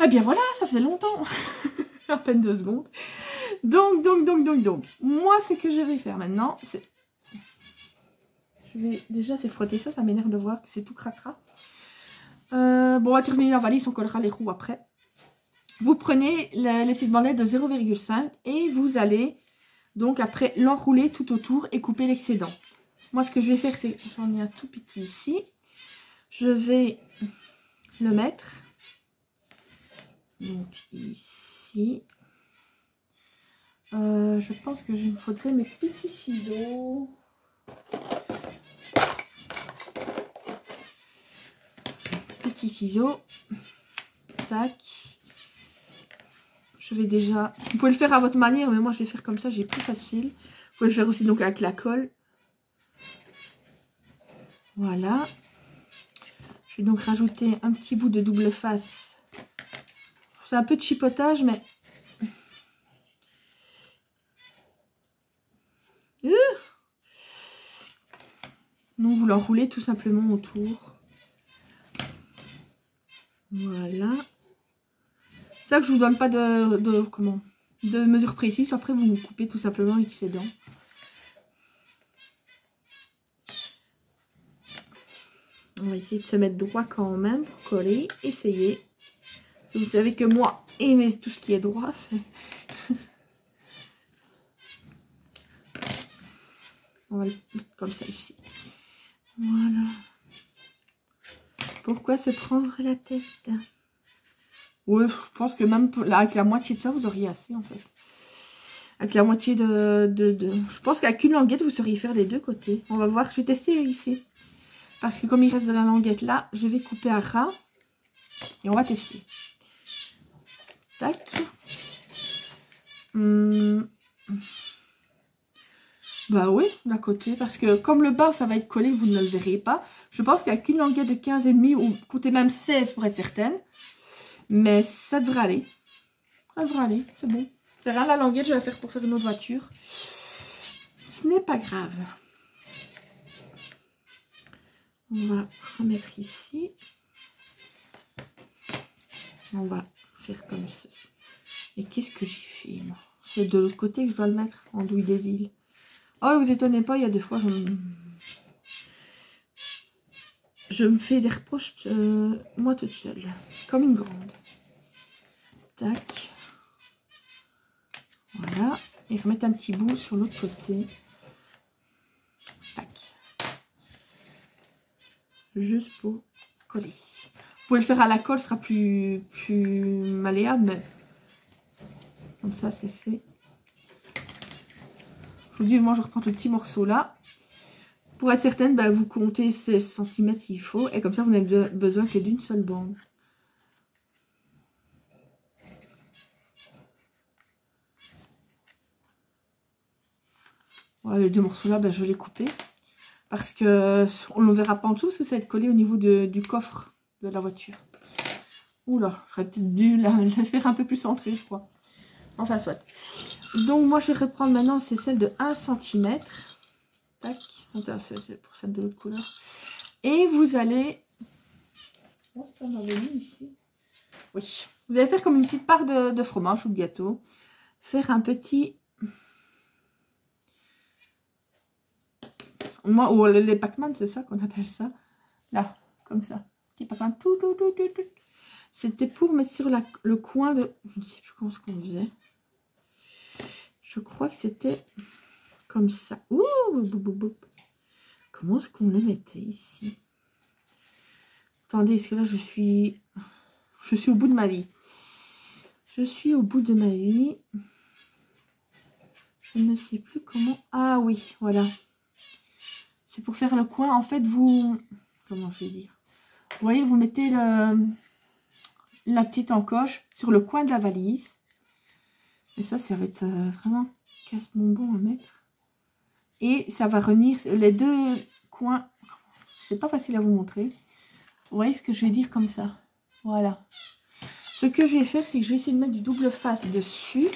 Eh bien voilà, ça faisait longtemps. À peine 2 secondes. Donc. Moi, ce que je vais faire maintenant, c'est... Je vais déjà c'est frotter ça, ça m'énerve de voir que c'est tout cracra. Bon, on va terminer la valise, on collera les roues après. Vous prenez les petites bandelettes de 0,5 et vous allez donc après l'enrouler tout autour et couper l'excédent. Moi, ce que je vais faire, c'est... J'en ai un tout petit ici. Je vais le mettre. Donc ici. Je pense que je me faudrait mes petits ciseaux. Petits ciseaux. Tac. Je vais déjà... Vous pouvez le faire à votre manière, mais moi je vais faire comme ça, j'ai plus facile. Vous pouvez le faire aussi donc avec la colle. Voilà. Je vais donc rajouter un petit bout de double face. C'est un peu de chipotage, mais... Donc vous l'enroulez tout simplement autour. Voilà. C'est ça que je vous donne pas de mesure précise. Après vous coupez tout simplement l'excédent. On va essayer de se mettre droit quand même pour coller. Essayez. Vous savez que moi, aimer tout ce qui est droit, on va le mettre comme ça ici. Voilà. Pourquoi se prendre la tête? Oui, je pense que même là, avec la moitié de ça, vous auriez assez en fait. Avec la moitié Je pense qu'avec une languette, vous sauriez faire les deux côtés. On va voir, je vais tester ici. Parce que comme il reste de la languette là, je vais couper à ras. Et on va tester. Tac. Bah oui, d'un côté. Parce que comme le bas, ça va être collé, vous ne le verrez pas. Je pense qu'avec une languette de 15,5 ou coûtez même 16 pour être certaine. Mais ça devrait aller. Ça devrait aller, c'est bon. C'est rien, la languette, je vais la faire pour faire une autre voiture. Ce n'est pas grave. On va remettre ici. On va faire comme ceci. Et qu'est-ce que j'ai fait, moi? C'est de l'autre côté que je dois le mettre, en douille des îles. Oh, vous étonnez pas, il y a des fois, je me fais des reproches, moi toute seule. Comme une grande. Tac. Voilà. Et remettre un petit bout sur l'autre côté. Tac. Juste pour coller. Vous pouvez le faire à la colle, ce sera plus malléable, mais comme ça c'est fait. Je vous dis, moi je reprends ce petit morceau là. Pour être certaine, bah, vous comptez 16 cm s'il faut. Et comme ça, vous n'avez besoin que d'une seule bande. Voilà, les deux morceaux là, bah, je vais les couper. Parce que on ne le verra pas en dessous, parce que ça va être collé au niveau du coffre de la voiture. Oula, j'aurais peut-être dû le faire un peu plus centré, je crois. Enfin, soit. Donc, moi, je vais reprendre maintenant, c'est celle de 1 cm. Tac. C'est pour celle de l'autre couleur. Et vous allez... Je pense qu'on avait mis ici. Oui. Vous allez faire comme une petite part de fromage ou de gâteau. Faire un petit... Moi, ou les Pac-Man, c'est ça qu'on appelle ça. Là, comme ça. Petit Pac-Man. Tout. C'était pour mettre sur le coin de... Je ne sais plus comment ce qu'on faisait. Je crois que c'était comme ça. Ouh, comment est-ce qu'on le mettait ici? Attendez, est-ce que là, je suis au bout de ma vie. Je suis au bout de ma vie. Je ne sais plus comment... Ah oui, voilà. C'est pour faire le coin. En fait, vous... Comment je vais dire? Vous voyez, vous mettez la petite encoche sur le coin de la valise. Et ça va être vraiment casse-bonbon à mettre. Et ça va revenir les deux coins. C'est pas facile à vous montrer. Vous voyez ce que je vais dire comme ça. Voilà. Ce que je vais faire, c'est que je vais essayer de mettre du double face dessus.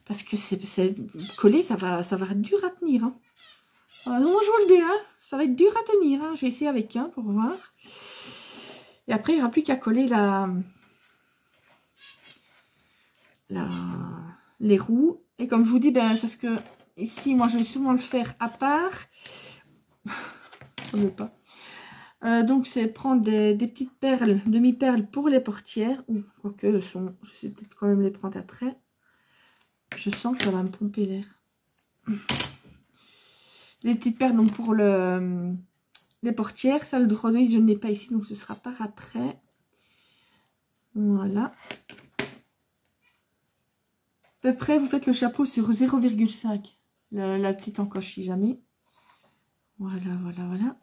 Parce que c'est collé, ça va être dur à tenir. Hein. Alors, je vous le dis, hein, ça va être dur à tenir. Hein. Je vais essayer avec un pour voir. Et après, il n'y aura plus qu'à coller la les roues. Et comme je vous dis, ben, c'est ce que ici, moi, je vais souvent le faire à part. On veut pas. Donc, c'est prendre des petites perles, demi-perles pour les portières. Ou quoique, je vais peut-être quand même les prendre après. Je sens que ça va me pomper l'air. Les petites perles, donc pour les portières. Ça, le rhodoïde, je ne l'ai pas ici, donc ce sera par après. Voilà. À peu près, vous faites le chapeau sur 0,5. La petite encoche, si jamais. Voilà, voilà, voilà.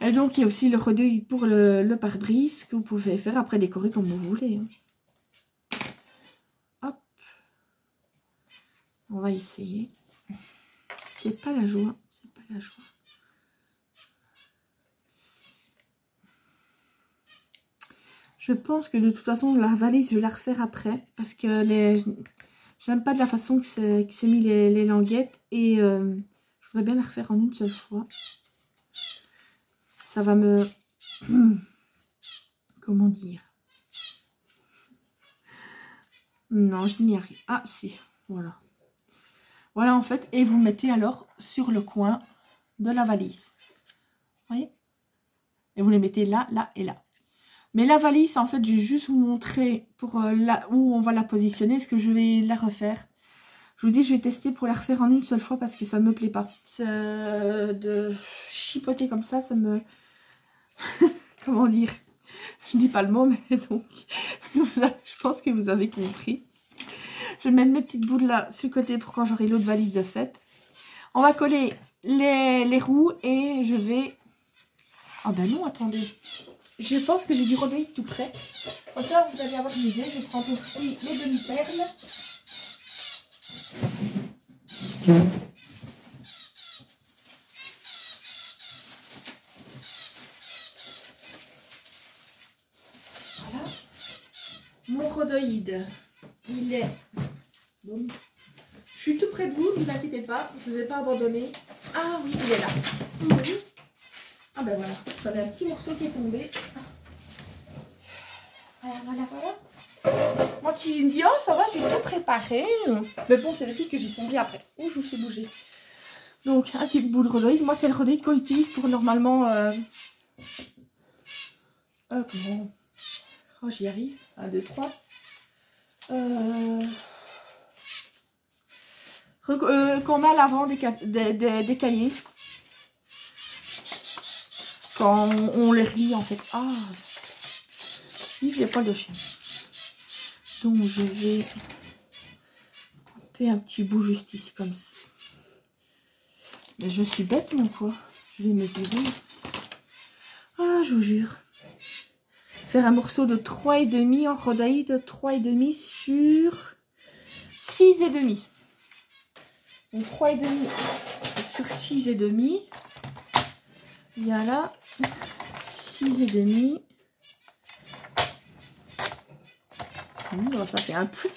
Et donc, il y a aussi le rhodoïde pour le pare-brise que vous pouvez faire après décorer comme vous voulez. Hop. On va essayer. C'est pas la joie. C'est pas la joie. Je pense que de toute façon, la valise, je vais la refaire après. Parce que j'aime pas de la façon que c'est mis les languettes. Et je voudrais bien la refaire en une seule fois. Ça va me... Comment dire? Non, je n'y arrive. Ah, si. Voilà. Voilà, en fait. Et vous mettez alors sur le coin de la valise. Vous voyez? Et vous les mettez là, là et là. Mais la valise, en fait, je vais juste vous montrer pour là où on va la positionner. Est-ce que je vais la refaire? Je vous dis, je vais tester pour la refaire en une seule fois parce que ça ne me plaît pas. De chipoter comme ça me... Comment dire? Je dis pas le mot, mais donc, je pense que vous avez compris. Je vais mettre mes petites boules là sur le côté pour quand j'aurai l'autre valise de fête. On va coller les roues et je vais... Ah ben non, attendez. Je pense que j'ai du rhodoïde tout prêt. Comme ça, vous allez avoir une idée. Je prends aussi les demi-perles. Voilà. Mon rhodoïde, il est... Bon. Je suis tout près de vous, ne vous inquiétez pas. Je ne vous ai pas abandonné. Ah oui, il est là. Oui. Ah ben voilà, j'avais un petit morceau qui est tombé. Voilà, voilà, voilà. Moi, tu me dis, oh ça va, j'ai tout préparé. Mais bon, c'est le truc que j'ai songé après. Oh, je vous fais bouger. Donc, un petit bout de rhodoïde. Moi, c'est le rhodoïde qu'on utilise pour normalement... comment... Oh, j'y arrive. 1, 2, 3. Qu'on met à l'avant des cahiers. Quand on les relie, en fait. Ah, vive les poils de chien. Donc, je vais couper un petit bout juste ici, comme ça. Mais je suis bête, moi, quoi. Je vais mesurer. Ah, je vous jure. Faire un morceau de 3,5 en rhodoïde, 3,5 sur 6,5. Donc 3,5 sur 6,5. Il y a là 6,5. Ça fait un plus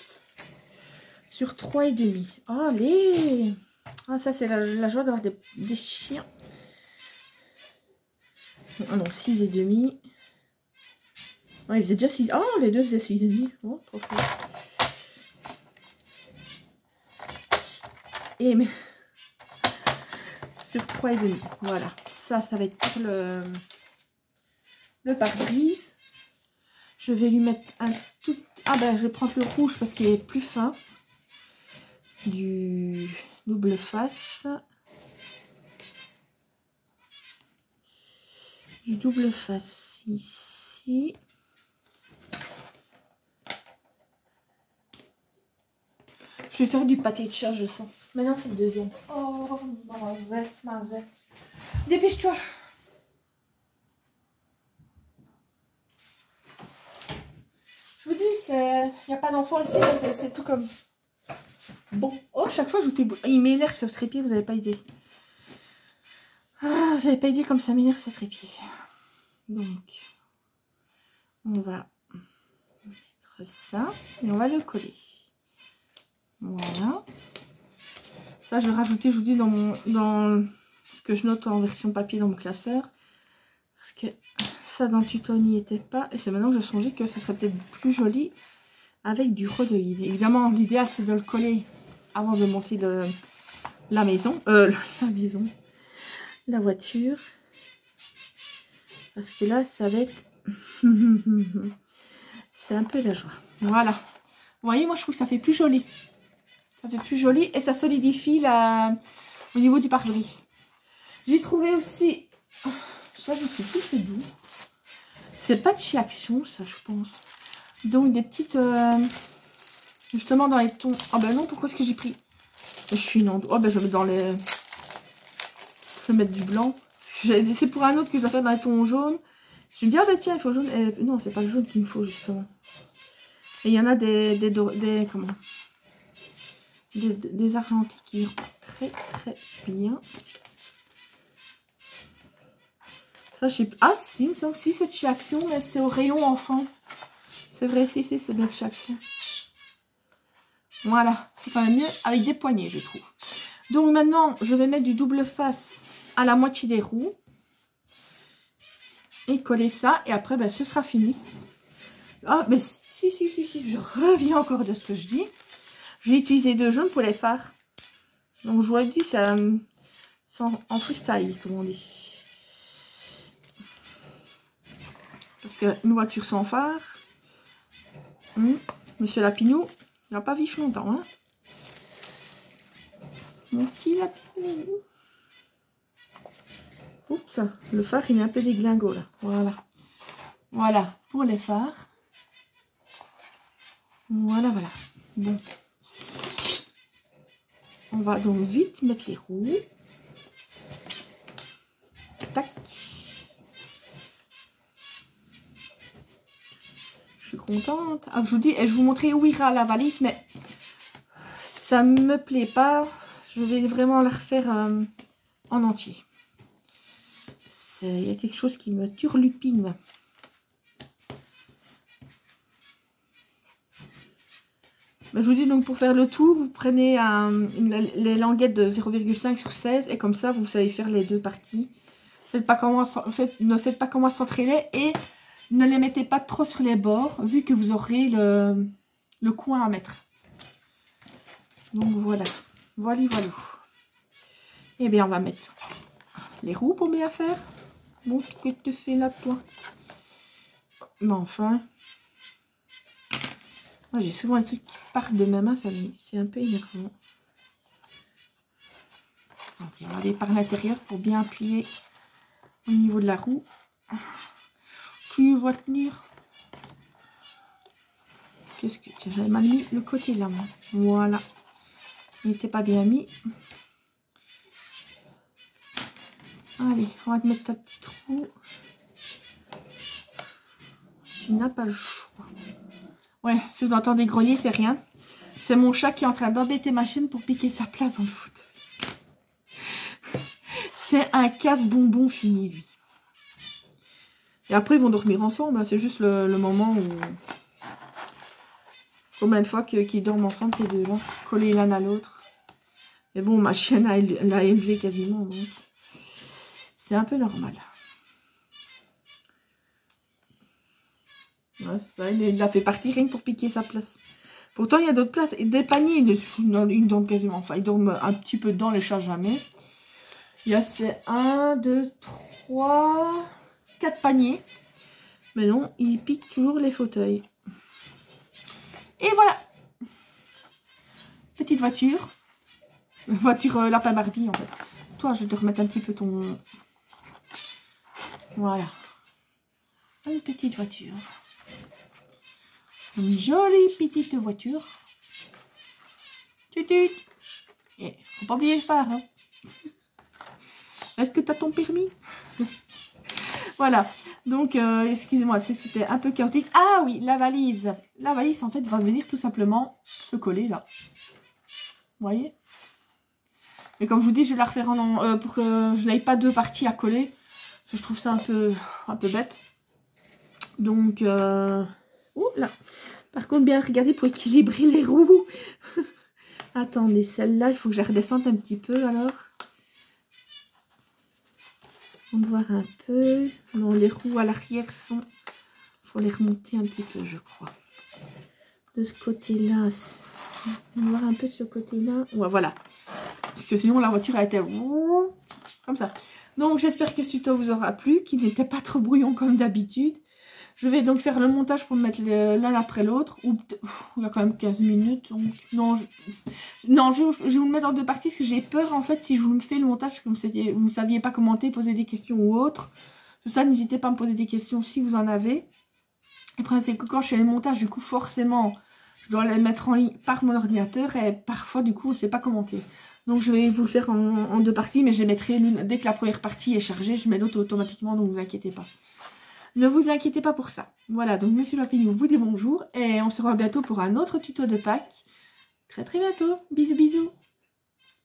sur 3,5. Oh, allez! Ah, ça, c'est la joie d'avoir des chiens. Ah non, 6,5. Oh, il faisait déjà 6. Oh, les deux faisaient 6,5. Oh, trop fort. Et mais sur 3,5. Voilà. Ça va être pour le pare-brise. Je vais lui mettre un tout... Ah ben, je vais prendre le rouge parce qu'il est plus fin. Du double face. Du double face ici. Je vais faire du pâté de chat, je sens. Maintenant, c'est le deuxième. Oh, mazette. Dépêche-toi. Je vous dis, il n'y a pas d'enfant ici, c'est tout comme... Bon, oh, chaque fois, je vous fais... Il m'énerve ce trépied, vous n'avez pas idée. Ah, vous n'avez pas idée comme ça m'énerve ce trépied. Donc, on va mettre ça et on va le coller. Voilà. Ça, je vais rajouter, je vous dis, dans ce que je note en version papier dans mon classeur. Parce que ça, dans le tuto, n'y était pas. Et c'est maintenant que j'ai changé que ce serait peut-être plus joli avec du rhodoïde. Évidemment, l'idéal, c'est de le coller avant de monter la maison. La voiture. Parce que là, ça va être... c'est un peu la joie. Voilà. Vous voyez, moi, je trouve que ça fait plus joli. Ça fait plus joli et ça solidifie au niveau du pare-brise. J'ai trouvé aussi... Ça, je sais plus c'est d'où. C'est pas de chez Action, ça, je pense. Donc, des petites... justement, dans les tons... Ah ben non, pourquoi est-ce que j'ai pris... Je suis une... Oh ben, je vais mettre dans les... Je vais mettre du blanc. C'est pour un autre que je dois faire dans les tons jaunes. Je me dis, ah ben tiens, il faut jaune. Non, c'est pas le jaune qu'il me faut, justement. Et il y en a comment, des argentiques qui iront très très bien. Ça, je sais pas. Ah si, il me semble si c'est de chez Action, mais c'est au rayon enfant. C'est vrai, si, c'est bien de chez Action. Voilà, c'est quand même mieux avec des poignées, je trouve. Donc maintenant, je vais mettre du double face à la moitié des roues. Et coller ça. Et après, ben, ce sera fini. Ah, mais si, je reviens encore de ce que je dis. Je vais utiliser deux jaunes pour les phares. Donc, je vous ai dit, ça en freestyle, comme on dit. Parce qu'une voiture sans phare, Monsieur Lapinou, il n'a pas vif longtemps. Hein. Mon petit Lapinou. Oups, le phare, il est un peu déglingo, là. Voilà. Voilà, pour les phares. Voilà. Bon. On va donc vite mettre les roues. Tac. Je suis contente. Ah, je vous dis, je vous montrer où ira la valise, mais ça me plaît pas. Je vais vraiment la refaire en entier. Il y a quelque chose qui me turlupine. Je vous dis donc pour faire le tour, vous prenez les languettes de 0,5 sur 16 et comme ça vous savez faire les deux parties. Ne faites pas comment s'entrailer et ne les mettez pas trop sur les bords vu que vous aurez le coin à mettre. Donc voilà. Voilà. Et bien on va mettre les roues pour bien faire. Bon, que tu fais là toi? Mais enfin... Moi, j'ai souvent des trucs qui partent de ma main, c'est un peu énervant. Ok, on va aller par l'intérieur pour bien appuyer au niveau de la roue. Tu vas tenir. Qu'est-ce que... Tiens, j'avais mal mis le côté là, moi. Voilà. Il n'était pas bien mis. Allez, on va te mettre ta petite roue. Tu n'as pas le choix. Ouais, si vous entendez grogner, c'est rien. C'est mon chat qui est en train d'embêter ma chaîne pour piquer sa place dans le foot. C'est un casse-bonbon fini, lui. Et après, ils vont dormir ensemble. C'est juste le moment où... Combien de fois qu'ils dorment ensemble, ces deux-là, collés l'un à l'autre. Mais bon, ma chienne l'a élevé quasiment. C'est un peu normal. Ouais, ça, il l'a fait partir rien que pour piquer sa place. Pourtant, il y a d'autres places. Et des paniers, ils dorment quasiment. Enfin, ils dorment un petit peu dedans, les chats jamais. Il y a ces 1, 2, 3, 4 paniers. Mais non, ils piquent toujours les fauteuils. Et voilà. Petite voiture. Voiture lapin Barbie, en fait. Toi, je vais te remettre un petit peu ton... Voilà. Une petite voiture. Une jolie petite voiture. Tutut. Et faut pas oublier le phare. Hein. Est-ce que tu as ton permis? Voilà. Donc, excusez-moi, c'était un peu chaotique. Ah oui, la valise. La valise, en fait, va venir tout simplement se coller là. Vous voyez? Et comme je vous dis, je vais la refaire pour que je n'aille pas deux parties à coller. Parce que je trouve ça un peu bête. Donc, ouh là. Par contre, bien regarder pour équilibrer les roues. Attendez, celle-là, il faut que je redescende un petit peu alors. On va voir un peu. Non, les roues à l'arrière sont... Il faut les remonter un petit peu, je crois. de ce côté-là. On va voir un peu de ce côté-là. Ouais, voilà. Parce que sinon, la voiture a été comme ça. Donc, j'espère que ce tuto vous aura plu, qu'il n'était pas trop brouillon comme d'habitude. Je vais donc faire le montage pour mettre l'un après l'autre. Il y a quand même 15 minutes. Donc non, je vais vous le mettre en deux parties parce que j'ai peur en fait si je vous fais le montage que vous ne saviez pas commenter, poser des questions ou autre. Tout ça, n'hésitez pas à me poser des questions si vous en avez. Après, c'est que quand je fais le montage, du coup, forcément, je dois les mettre en ligne par mon ordinateur et parfois, du coup, on ne sait pas commenter. Donc, je vais vous le faire en deux parties, mais je les mettrai l'une dès que la première partie est chargée. Je mets l'autre automatiquement, donc ne vous inquiétez pas. Ne vous inquiétez pas pour ça. Voilà, donc Monsieur Papinou vous dit bonjour et on se revoit bientôt pour un autre tuto de Pâques. Très très bientôt. Bisous bisous.